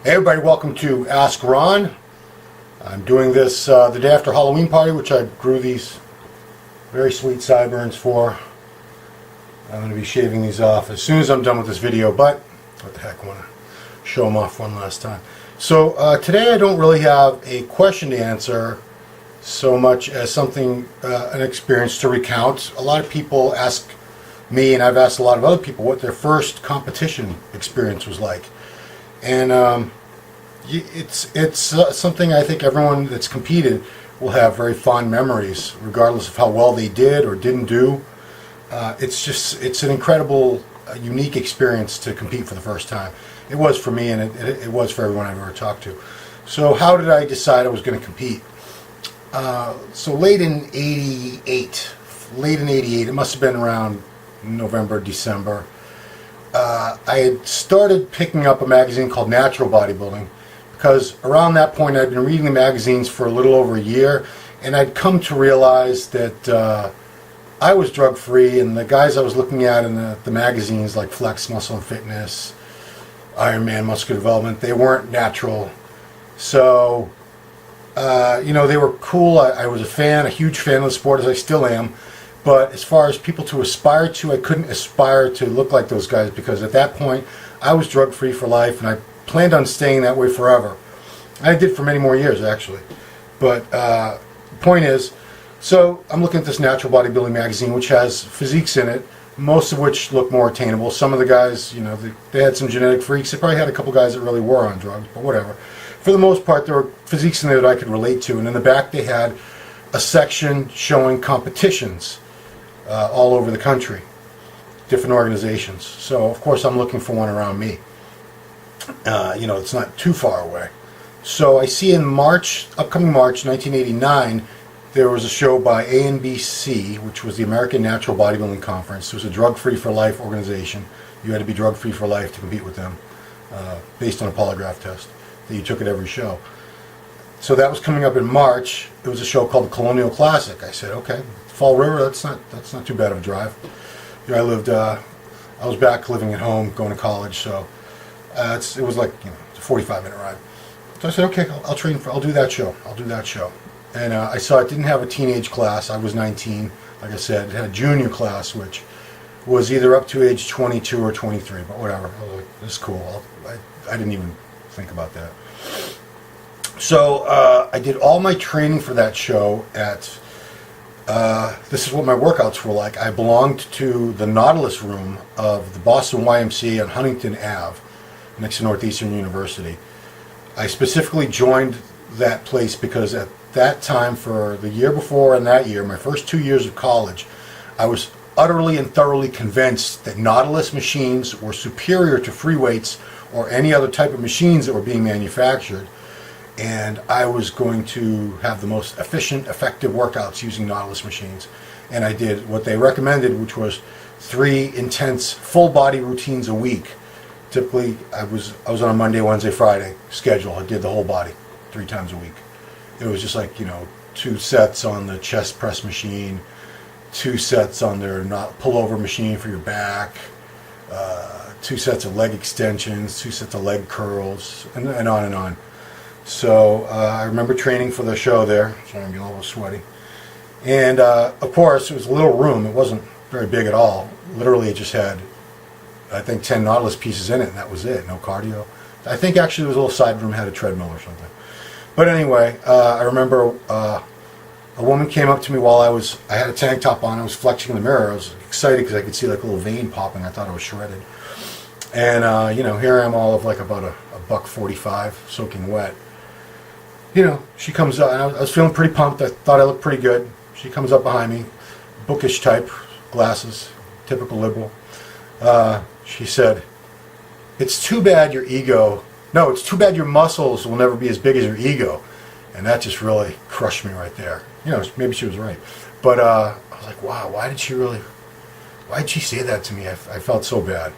Hey everybody, welcome to Ask Ron. I'm doing this the day after Halloween party, which I grew these very sweet sideburns for. I'm going to be shaving these off as soon as I'm done with this video, but what the heck, I want to show them off one last time. So today I don't really have a question to answer so much as something, an experience to recount. A lot of people ask me, and I've asked a lot of other people, what their first competition experience was like. And it's something I think everyone that's competed will have very fond memories, regardless of how well they did or didn't do. It's an incredible, unique experience to compete for the first time. It was for me, and it was for everyone I've ever talked to. So how did I decide I was going to compete? So late in '88, it must have been around November, December. I had started picking up a magazine called Natural Bodybuilding because around that point I'd been reading the magazines for a little over a year, and I'd come to realize that I was drug-free, and the guys I was looking at in the magazines like Flex Muscle and Fitness, Iron Man Muscular Development, they weren't natural. So, they were cool. I was a huge fan of the sport, as I still am. But as far as people to aspire to, I couldn't aspire to look like those guys because at that point I was drug-free for life, and I planned on staying that way forever. I did for many more years, actually. But the point is, so I'm looking at this Natural Bodybuilding magazine, which has physiques in it, most of which look more attainable. Some of the guys, they had some genetic freaks. They probably had a couple guys that really were on drugs, but whatever. For the most part, there were physiques in there that I could relate to. And in the back, they had a section showing competitions all over the country, different organizations. So, of course, I'm looking for one around me. It's not too far away. So I see in upcoming March 1989, there was a show by ANBC, which was the American Natural Bodybuilding Conference. It was a drug-free for life organization. You had to be drug-free for life to compete with them, based on a polygraph test that you took at every show. So that was coming up in March. It was a show called the Colonial Classic. I said, okay, Fall River, that's not too bad of a drive. I was back living at home, going to college, so it was like, it's a 45-minute ride. So I said, okay, I'll do that show. And I saw it didn't have a teenage class. I was 19, like I said. It had a junior class, which was either up to age 22 or 23, but whatever. I was like, this is cool. I didn't even think about that. So I did all my training for that show at, this is what my workouts were like. I belonged to the Nautilus room of the Boston YMCA on Huntington Ave, next to Northeastern University. I specifically joined that place because at that time, for the year before and that year, my first 2 years of college, I was utterly and thoroughly convinced that Nautilus machines were superior to free weights or any other type of machines that were being manufactured. And I was going to have the most efficient, effective workouts using Nautilus machines. And I did what they recommended, which was 3 intense full body routines a week. Typically, I was on a Monday, Wednesday, Friday schedule. I did the whole body 3 times a week. It was just like, 2 sets on the chest press machine, 2 sets on their pullover machine for your back, 2 sets of leg extensions, 2 sets of leg curls, and on and on. So I remember training for the show there, so I'm getting a little sweaty. And of course, it was a little room. It wasn't very big at all. Literally, it just had, I think, 10 Nautilus pieces in it, and that was it. No cardio. I think actually there was a little side room, had a treadmill or something. But anyway, I remember a woman came up to me while I had a tank top on. I was flexing in the mirror. I was excited because I could see like a little vein popping. I thought I was shredded. And, here I am all of like about a $1.45 soaking wet. She comes up, and I was feeling pretty pumped. I thought I looked pretty good. She comes up behind me, bookish type, glasses, typical liberal. She said, it's too bad your muscles will never be as big as your ego. And that just really crushed me right there. Maybe she was right. But I was like, wow, why did she say that to me? I felt so bad.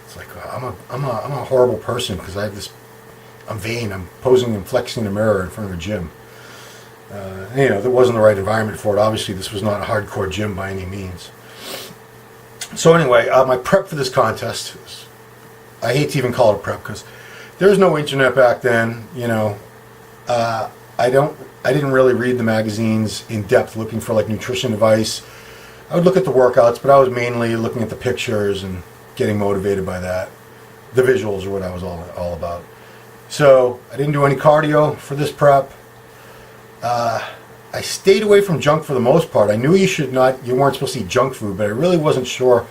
It's like, I'm a horrible person because I'm vain. I'm posing and flexing in the mirror in front of a gym. There wasn't the right environment for it. Obviously, this was not a hardcore gym by any means. So anyway, my prep for this contest, I hate to even call it a prep because there was no internet back then. You know, I didn't really read the magazines in depth looking for like nutrition advice. I would look at the workouts, but I was mainly looking at the pictures and getting motivated by that. The visuals are what I was all about. So I didn't do any cardio for this prep. I stayed away from junk for the most part. I knew you weren't supposed to eat junk food, but I really wasn't sure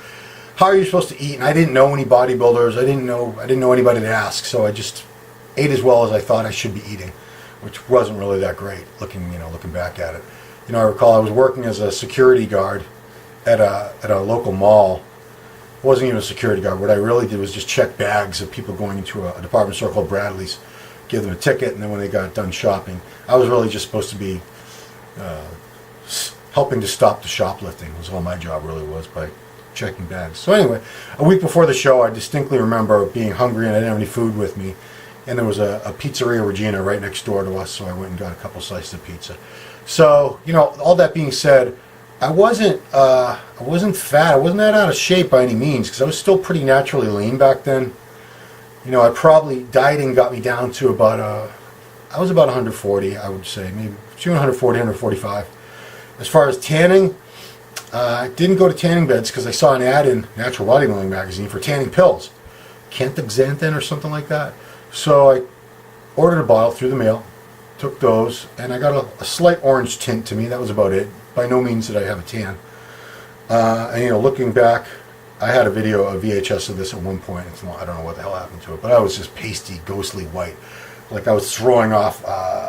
how you're supposed to eat, and I didn't know any bodybuilders. I didn't know anybody to ask, so I just ate as well as I thought I should be eating, which wasn't really that great. Looking back at it, I recall I was working as a security guard at a local mall. I wasn't even a security guard. What I really did was just check bags of people going into a department store called Bradley's, give them a ticket, and then when they got done shopping, I was really just supposed to be helping to stop the shoplifting. Was all my job really was, by checking bags. So anyway, a week before the show, I distinctly remember being hungry and I didn't have any food with me, and there was a Pizzeria Regina right next door to us, so I went and got a couple slices of pizza. So all that being said, I wasn't fat. I wasn't that out of shape by any means, because I was still pretty naturally lean back then. I probably, dieting got me down to I was about 140, I would say, maybe between 140 and 145. As far as tanning, I didn't go to tanning beds because I saw an ad in Natural Bodybuilding magazine for tanning pills, Canthaxanthin or something like that. So I ordered a bottle through the mail, took those, and I got a slight orange tint to me. That was about it. By no means did I have a tan. And looking back, I had a VHS of this at one point. I don't know what the hell happened to it, but I was just pasty, ghostly white. Like I was throwing off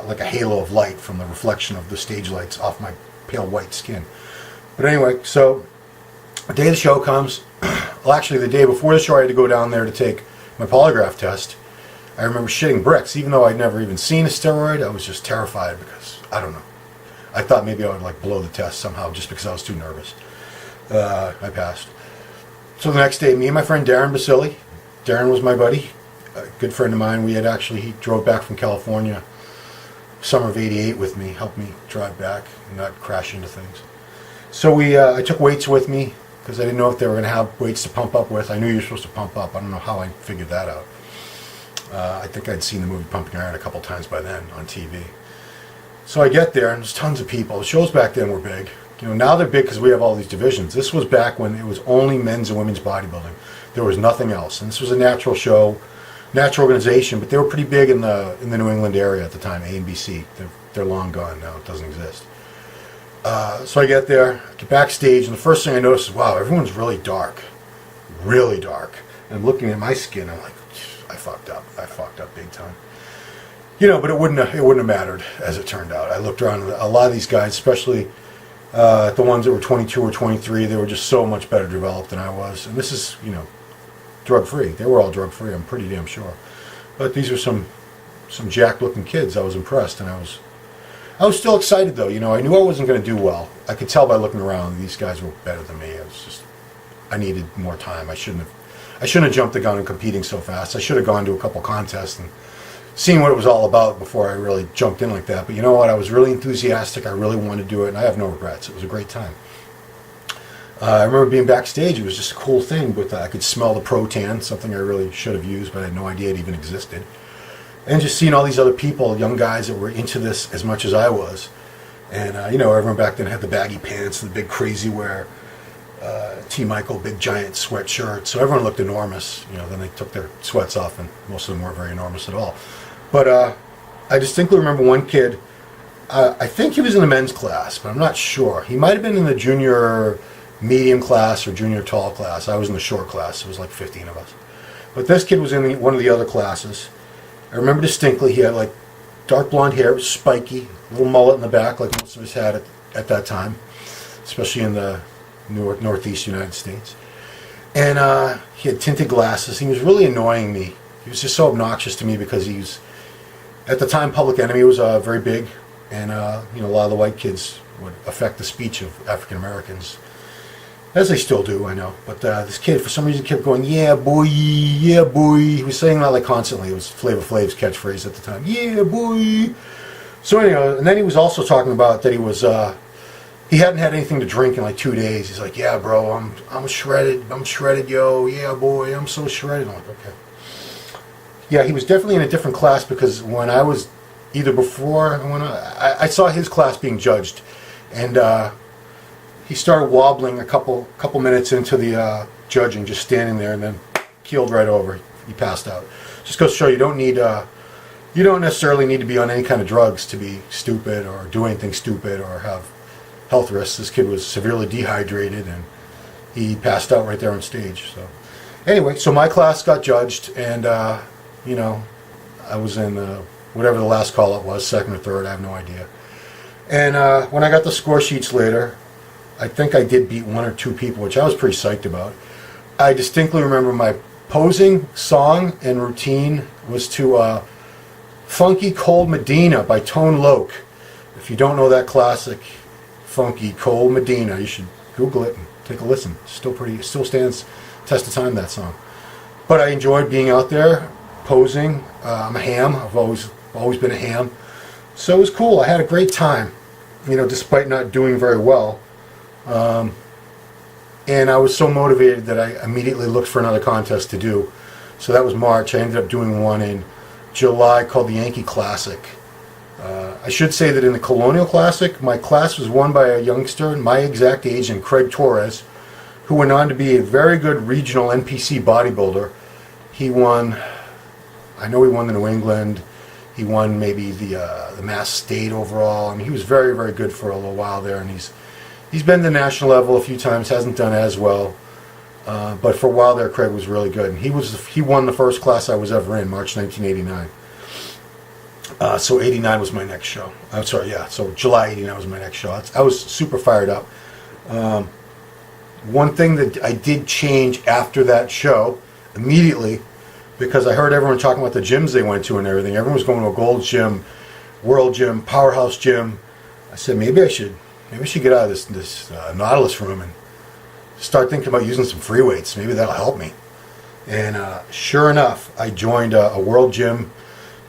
like a halo of light from the reflection of the stage lights off my pale white skin. But anyway, so the day of the show comes. Well, actually, the day before the show, I had to go down there to take my polygraph test. I remember shitting bricks, even though I'd never even seen a steroid. I was just terrified because, I don't know. I thought maybe I would like blow the test somehow just because I was too nervous. I passed. So the next day, me and my friend Darren Basili, Darren was my buddy, a good friend of mine. He drove back from California summer of '88 with me, helped me drive back and not crash into things. So I took weights with me because I didn't know if they were going to have weights to pump up with. I knew you were supposed to pump up. I don't know how I figured that out. I think I'd seen the movie Pumping Iron a couple times by then on TV. So I get there, and there's tons of people. The shows back then were big. Now they're big because we have all these divisions. This was back when it was only men's and women's bodybuilding. There was nothing else. And this was a natural show, natural organization, but they were pretty big in the New England area at the time, A and BC. They're long gone now. It doesn't exist. So I get there, get backstage, and the first thing I notice is, wow, everyone's really dark. Really dark. And I'm looking at my skin, I'm like, I fucked up. I fucked up big time. But it wouldn't have mattered, as it turned out. I looked around, a lot of these guys, especially the ones that were 22 or 23, they were just so much better developed than I was. And this is, drug-free. They were all drug-free, I'm pretty damn sure. But these are some jacked-looking kids. I was impressed, and I was still excited, though. I knew I wasn't going to do well. I could tell by looking around, these guys were better than me. I needed more time. I shouldn't have jumped the gun and competing so fast. I should have gone to a couple contests and seen what it was all about before I really jumped in like that. But you know what? I was really enthusiastic. I really wanted to do it, and I have no regrets. It was a great time. I remember being backstage. It was just a cool thing, but I could smell the Protan, something I really should have used, but I had no idea it even existed. And just seeing all these other people, young guys that were into this as much as I was. And, everyone back then had the baggy pants, the big crazy wear, T. Michael, big giant sweatshirt. So everyone looked enormous. Then they took their sweats off, and most of them weren't very enormous at all. But I distinctly remember one kid, I think he was in the men's class, but I'm not sure. He might have been in the junior medium class or junior tall class. I was in the short class. It was like 15 of us. But this kid was in one of the other classes. I remember distinctly he had like dark blonde hair, spiky, little mullet in the back like most of us had at that time, especially in the northeast United States. And he had tinted glasses. He was really annoying me. He was just so obnoxious to me because at the time, Public Enemy was very big, and a lot of the white kids would affect the speech of African Americans, as they still do, I know. But this kid, for some reason, kept going, "Yeah, boy, yeah, boy." He was saying that like constantly. It was Flavor Flav's catchphrase at the time, "Yeah, boy." So anyhow, and then he was also talking about that he hadn't had anything to drink in like 2 days. He's like, "Yeah, bro, I'm shredded. I'm shredded, yo. Yeah, boy, I'm so shredded." I'm like, okay. Yeah, he was definitely in a different class because when I was either before when I saw his class being judged, and he started wobbling a couple minutes into the judging, just standing there, and then keeled right over. He passed out. Just goes to show you don't necessarily need to be on any kind of drugs to be stupid or do anything stupid or have health risks. This kid was severely dehydrated and he passed out right there on stage. So anyway, so my class got judged, and you know, I was in whatever the last call it was, second or third, I have no idea. And when I got the score sheets later, I think I did beat one or two people, which I was pretty psyched about. I distinctly remember my posing song and routine was to Funky Cold Medina by Tone Loc. If you don't know that classic, Funky Cold Medina, you should Google it and take a listen. It still stands test of time, that song. But I enjoyed being out there posing. I'm a ham. I've always been a ham. So it was cool. I had a great time, you know, despite not doing very well. And I was so motivated that I immediately looked for another contest to do. So that was March. I ended up doing one in July called the Yankee Classic. I should say that in the Colonial Classic, my class was won by a youngster my exact age named Craig Torres, who went on to be a very good regional NPC bodybuilder. He won, I know he won the New England, he won maybe the Mass State overall. I mean, he was very, very good for a little while there, and he's been to the national level a few times, hasn't done as well. But for a while there, Craig was really good. And he won the first class I was ever in, March 1989. So 89 was my next show. I'm sorry, yeah. So July 89 was my next show. I was super fired up. One thing that I did change after that show, immediately, because I heard everyone talking about the gyms they went to and everything. Everyone was going to a Gold's Gym, World Gym, Powerhouse Gym. I said, maybe I should get out of this Nautilus room and start thinking about using some free weights. Maybe that'll help me. And sure enough, I joined a World Gym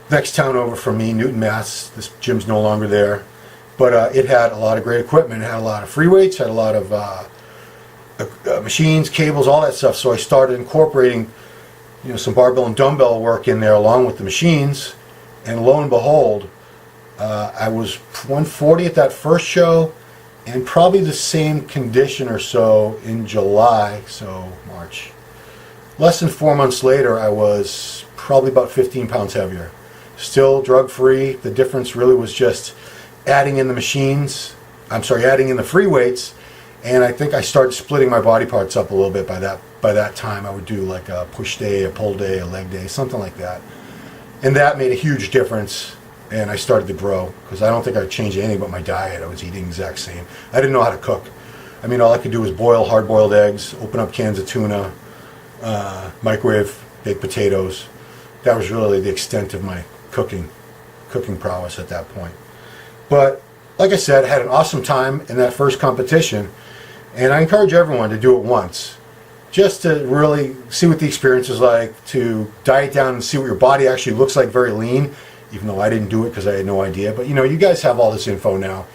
next town over from me, Newton, Mass. This gym's no longer there, but it had a lot of great equipment. It had a lot of free weights, had a lot of machines, cables, all that stuff. So I started incorporating, you know, some barbell and dumbbell work in there along with the machines. And lo and behold, I was 140 at that first show, and probably the same condition or so in July, so March. Less than 4 months later, I was probably about 15 pounds heavier. Still drug-free. The difference really was just adding in the adding in the free weights, and I think I started splitting my body parts up a little bit by that time. I would do like a push day, a pull day, a leg day, something like that. And that made a huge difference, and I started to grow, because I don't think I changed anything but my diet. I was eating the exact same. I didn't know how to cook. I mean, all I could do was boil hard-boiled eggs, open up cans of tuna, microwave baked potatoes. That was really the extent of my cooking prowess at that point. But like I said, I had an awesome time in that first competition, and I encourage everyone to do it once, just to really see what the experience is like, to diet down and see what your body actually looks like, very lean, even though I didn't do it because I had no idea. But you know, you guys have all this info now,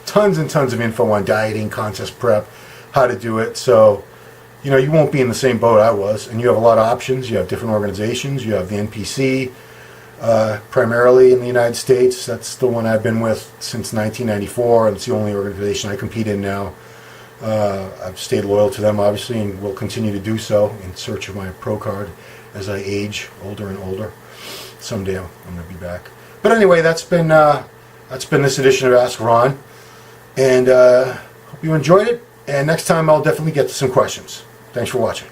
tons and tons of info on dieting, contest prep, how to do it. So you know, you won't be in the same boat I was, and you have a lot of options. You have different organizations. You have the NPC, primarily in the United States. That's the one I've been with since 1994, and it's the only organization I compete in now. I've stayed loyal to them, obviously, and will continue to do so in search of my pro card as I age older and older. Someday I'm going to be back. But anyway, that's been this edition of Ask Ron, and hope you enjoyed it. And next time I'll definitely get to some questions. Thanks for watching.